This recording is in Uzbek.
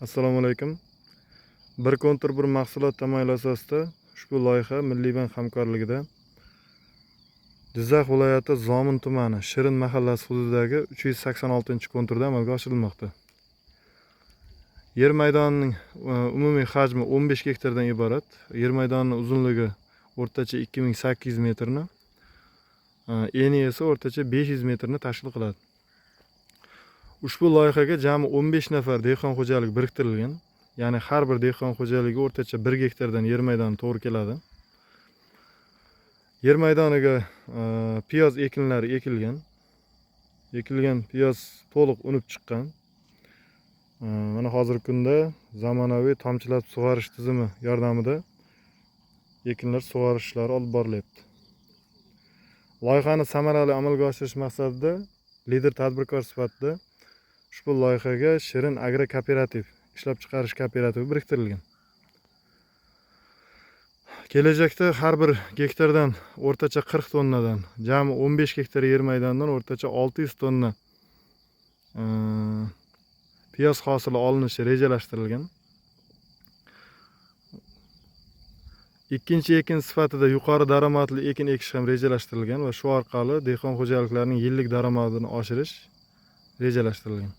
Assalomu alaykum. Bir kontur bir mahsulot tamoyili asosida ushbu loyiha Milliy bank hamkorligida Jizzax viloyati Zomin tumani Shirin mahallasi hududidagi 386-konturda amalga oshirilmoqda. Yer maydonining umumiy hajmi 15 gektardan iborat. Yer maydonining uzunligi o'rtacha 2800 metrni, eni esa o'rtacha 500 metrni tashkil qiladi. Ushbu loyihaga jami 15 nafar dehqon xo'jalik biriktirilgan. Ya'ni har bir dehqon xo'jaligi o'rtacha 1 gektardan yer maydoni to'g'ri keladi. Yer maydoniga piyoz ekinlari ekilgan. Ekilgan piyoz to'liq unib chiqqan. Mana hozirgi kunda zamonaviy tomchilab sug'orish tizimi yordamida ekinlar sug'orish ishlari olib borilyapti. Loyihani samarali amalga oshirish maqsadida lider tadbirkor sifatida ushbu loyihaga Shirin agro kooperativ ishlab chiqarish kooperativi biriktirilgan. Kelajakda har bir gektardan o'rtacha 40 tonnadan, jami 15 gektar yer maydonidan o'rtacha 600 tonna piyoz hosili olinishi rejalashtirilgan. Ikkinchi ekin sifatida yuqori daromadli ekin ekish ham rejalashtirilgan va shu orqali dehqon xo'jaliklarining yillik daromadini oshirish rejalashtirilgan.